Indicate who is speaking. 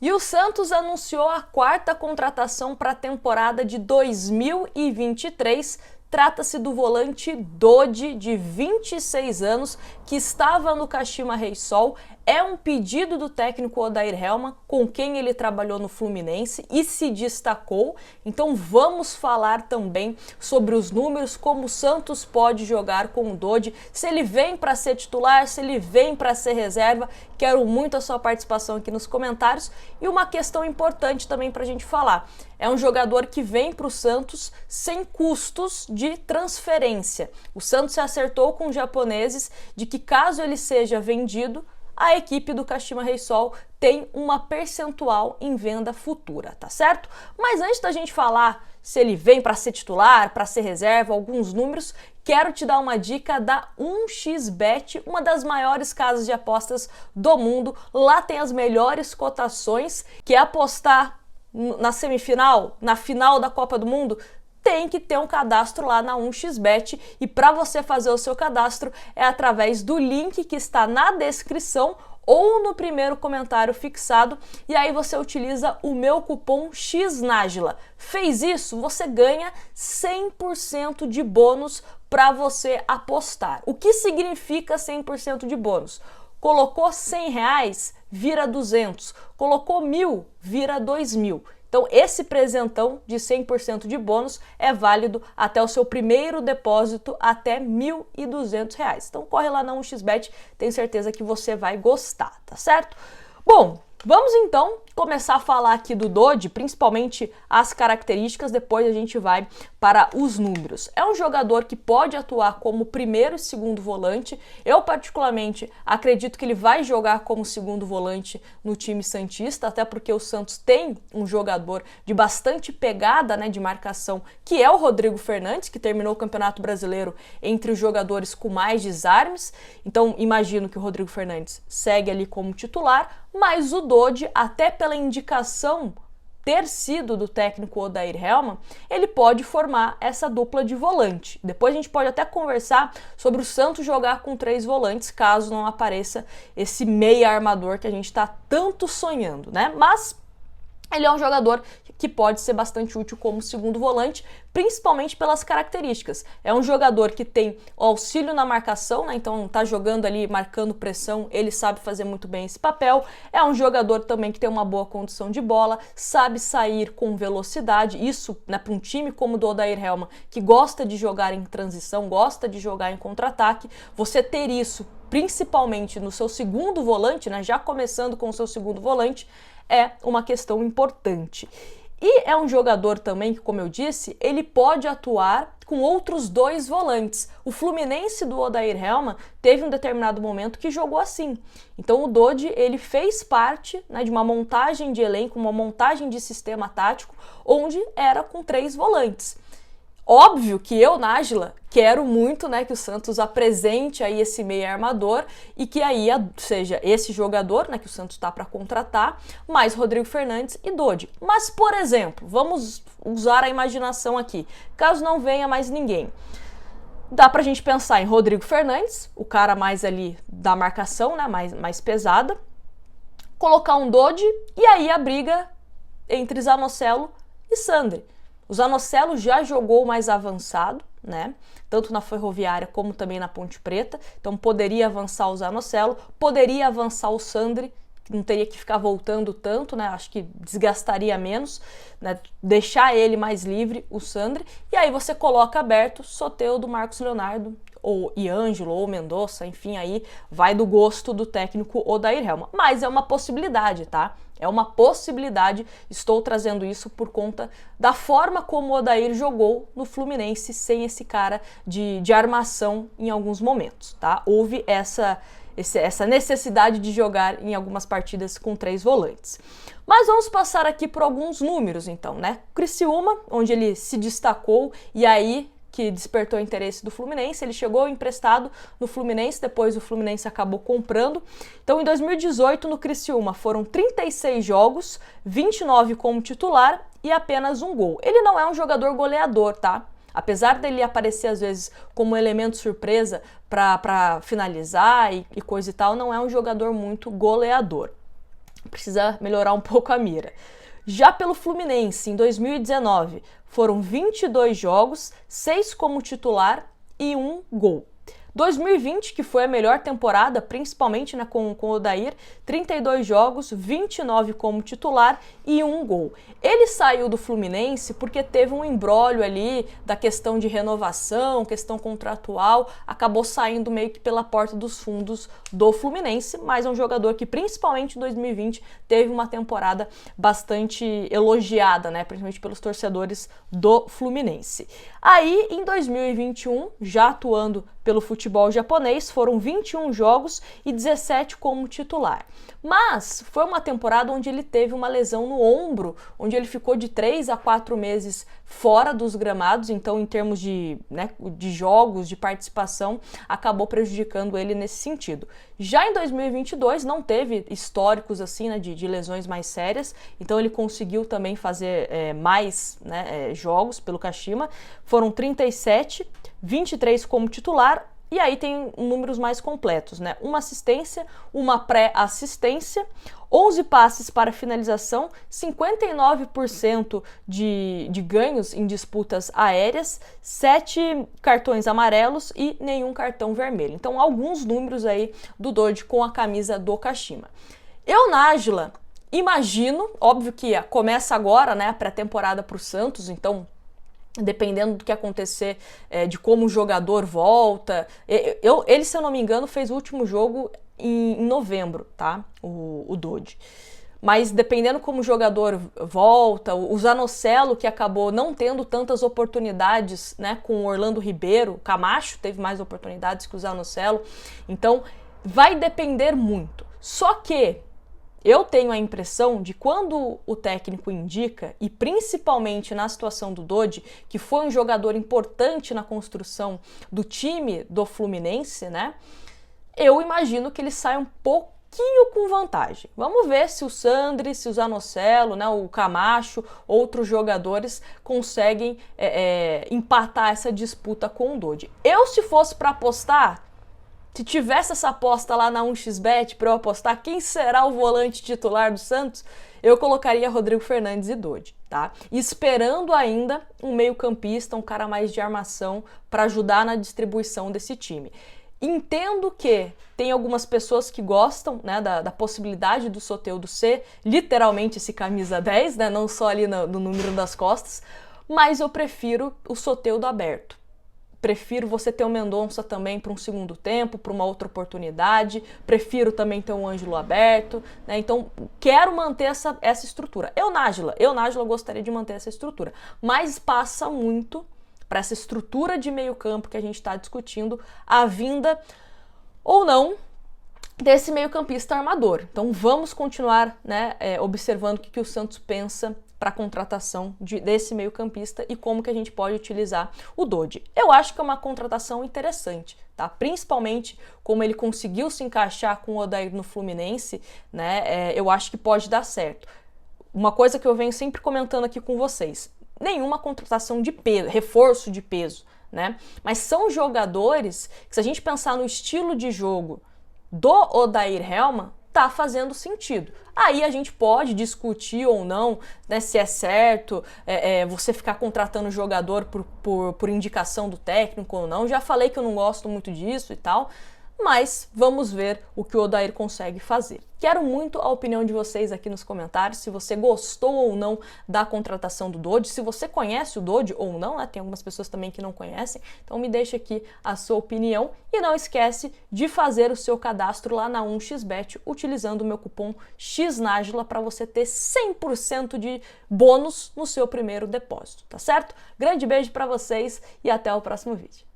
Speaker 1: E o Santos anunciou a quarta contratação para a temporada de 2023. Trata-se do volante Dodi, de 26 anos, que estava no Kashima Reysol. É um pedido do técnico Odair Hellmann, com quem ele trabalhou no Fluminense e se destacou. Então vamos falar também sobre os números, como o Santos pode jogar com o Dodi, se ele vem para ser titular, se ele vem para ser reserva. Quero muito a sua participação aqui nos comentários. E uma questão importante também para a gente falar. É um jogador que vem para o Santos sem custos de transferência. O Santos se acertou com os japoneses de que caso ele seja vendido, a equipe do Kashima Reysol tem uma percentual em venda futura, tá certo? Mas antes da gente falar se ele vem para ser titular, para ser reserva, alguns números, quero te dar uma dica da 1xBet, uma das maiores casas de apostas do mundo. Lá tem as melhores cotações, que é apostar na semifinal, na final da Copa do Mundo, tem que ter um cadastro lá na 1xBet, e para você fazer o seu cadastro é através do link que está na descrição ou no primeiro comentário fixado, e aí você utiliza o meu cupom XNAGLA. Fez isso, você ganha 100% de bônus para você apostar. O que significa 100% de bônus? Colocou R$100, vira 200. Colocou 1.000, vira 2.000. Então, esse presentão de 100% de bônus é válido até o seu primeiro depósito, até R$1.200. Então, corre lá na 1xBet, tenho certeza que você vai gostar, tá certo? Bom, vamos então começar a falar aqui do Dodi, principalmente as características, depois a gente vai para os números. É um jogador que pode atuar como primeiro e segundo volante. Eu particularmente acredito que ele vai jogar como segundo volante no time santista, até porque o Santos tem um jogador de bastante pegada, né, de marcação, que é o Rodrigo Fernandes, que terminou o Campeonato Brasileiro entre os jogadores com mais desarmes. Então imagino que o Rodrigo Fernandes segue ali como titular, mas o Dodi, até pela indicação ter sido do técnico Odair Hellmann, ele pode formar essa dupla de volante. Depois a gente pode até conversar sobre o Santos jogar com 3 volantes, caso não apareça esse meia armador que a gente está tanto sonhando, né? Mas ele é um jogador que pode ser bastante útil como segundo volante, principalmente pelas características. É um jogador que tem o auxílio na marcação, né? Então tá jogando ali, marcando pressão, ele sabe fazer muito bem esse papel. É um jogador também que tem uma boa condução de bola, sabe sair com velocidade. Isso, né, para um time como o do Odair Hellmann, que gosta de jogar em transição, gosta de jogar em contra-ataque, você ter isso principalmente no seu segundo volante, né, já começando com o seu segundo volante, é uma questão importante. E é um jogador também que, como eu disse, ele pode atuar com outros 2 volantes. O Fluminense do Odair Hellmann teve um determinado momento que jogou assim. Então o Dodi, ele fez parte, né, de uma montagem de elenco, uma montagem de sistema tático, onde era com 3 volantes. Óbvio que eu, Nájila, quero muito, né, que o Santos apresente aí esse meia armador e que aí seja esse jogador, né, que o Santos está para contratar, mais Rodrigo Fernandes e Dodi. Mas, por exemplo, vamos usar a imaginação aqui, caso não venha mais ninguém. Dá pra gente pensar em Rodrigo Fernandes, o cara mais ali da marcação, né, mais pesada, colocar um Dodi e aí a briga entre Zanocelo e Sandri. O Zanocelo já jogou mais avançado, né? Tanto na Ferroviária como também na Ponte Preta. Então poderia avançar o Zanocelo, poderia avançar o Sandri, que não teria que ficar voltando tanto, né? Acho que desgastaria menos, né? Deixar ele mais livre, o Sandri. E aí você coloca aberto Soteldo, Marcos Leonardo, ou Iângelo, ou Mendonça, enfim, aí vai do gosto do técnico Odair Hellmann. Mas é uma possibilidade, tá? É uma possibilidade, estou trazendo isso por conta da forma como o Odair jogou no Fluminense sem esse cara de armação em alguns momentos, tá? Houve essa necessidade de jogar em algumas partidas com 3 volantes. Mas vamos passar aqui por alguns números, então, né? Criciúma, onde ele se destacou e aí que despertou o interesse do Fluminense, ele chegou emprestado no Fluminense, depois o Fluminense acabou comprando. Então, em 2018, no Criciúma, foram 36 jogos, 29 como titular e apenas 1 gol. Ele não é um jogador goleador, tá? Apesar dele aparecer, às vezes, como elemento surpresa para finalizar e coisa e tal, não é um jogador muito goleador. precisa melhorar um pouco a mira. Já pelo Fluminense, em 2019, foram 22 jogos, 6 como titular e 1 gol. 2020, que foi a melhor temporada, principalmente, né, com o Odair, 32 jogos, 29 como titular e 1 gol. Ele saiu do Fluminense porque teve um imbróglio ali da questão de renovação, questão contratual, acabou saindo meio que pela porta dos fundos do Fluminense, mas é um jogador que, principalmente em 2020, teve uma temporada bastante elogiada, né, principalmente pelos torcedores do Fluminense. Aí, em 2021, já atuando pelo futebol japonês, foram 21 jogos e 17 como titular. Mas foi uma temporada onde ele teve uma lesão no ombro, onde ele ficou de 3 a 4 meses fora dos gramados, então em termos de jogos, de participação, acabou prejudicando ele nesse sentido. Já em 2022 não teve históricos assim, né, de lesões mais sérias, então ele conseguiu também fazer mais jogos pelo Kashima, foram 37, 23 como titular, e aí tem números mais completos, né? Uma assistência, uma pré-assistência, 11 passes para finalização, 59% de ganhos em disputas aéreas, 7 cartões amarelos e nenhum cartão vermelho. Então, alguns números aí do Dodge com a camisa do Kashima. Eu, Nájila, imagino, óbvio que começa agora, né, a pré-temporada para o Santos, então dependendo do que acontecer, de como o jogador volta. Ele, se eu não me engano, fez o último jogo em novembro, tá? O Dodge. Mas dependendo como o jogador volta, o Zanocelo, que acabou não tendo tantas oportunidades, né, com o Orlando Ribeiro, Camacho teve mais oportunidades que o Zanocelo, então vai depender muito. Só que eu tenho a impressão de quando o técnico indica, e principalmente na situação do Dodge, que foi um jogador importante na construção do time do Fluminense, né? Eu imagino que ele sai um pouquinho com vantagem. Vamos ver se o Sandri, se o Zanocelo, né, o Camacho, outros jogadores conseguem empatar essa disputa com o Dodge. Eu, se fosse para apostar, se tivesse essa aposta lá na 1xBet para eu apostar quem será o volante titular do Santos, eu colocaria Rodrigo Fernandes e Dodge, tá? E esperando ainda um meio-campista, um cara mais de armação para ajudar na distribuição desse time. Entendo que tem algumas pessoas que gostam, né, da possibilidade do Soteldo ser literalmente esse camisa 10, né, não só ali no número das costas, mas eu prefiro o Soteldo aberto. Prefiro você ter o Mendonça também para um segundo tempo, para uma outra oportunidade. Prefiro também ter um Ângelo aberto, né? Então, quero manter essa estrutura. Eu, Nájila, gostaria de manter essa estrutura. Mas passa muito para essa estrutura de meio campo que a gente está discutindo, a vinda ou não desse meio-campista armador. Então, vamos continuar, né, observando o que o Santos pensa para a contratação desse meio-campista e como que a gente pode utilizar o Dodge. Eu acho que é uma contratação interessante, tá? Principalmente como ele conseguiu se encaixar com o Odair no Fluminense, né? Eu acho que pode dar certo. Uma coisa que eu venho sempre comentando aqui com vocês, nenhuma contratação de peso, reforço de peso, né? Mas são jogadores que, se a gente pensar no estilo de jogo do Odair Helman, tá fazendo sentido. Aí a gente pode discutir ou não, né, se é certo você ficar contratando jogador por indicação do técnico ou não. Já falei que eu não gosto muito disso e tal, mas vamos ver o que o Odair consegue fazer. Quero muito a opinião de vocês aqui nos comentários, se você gostou ou não da contratação do Dodge, se você conhece o Dodge ou não, né? Tem algumas pessoas também que não conhecem, então me deixa aqui a sua opinião e não esquece de fazer o seu cadastro lá na 1xBet utilizando o meu cupom XNAJILA para você ter 100% de bônus no seu primeiro depósito, tá certo? Grande beijo para vocês e até o próximo vídeo.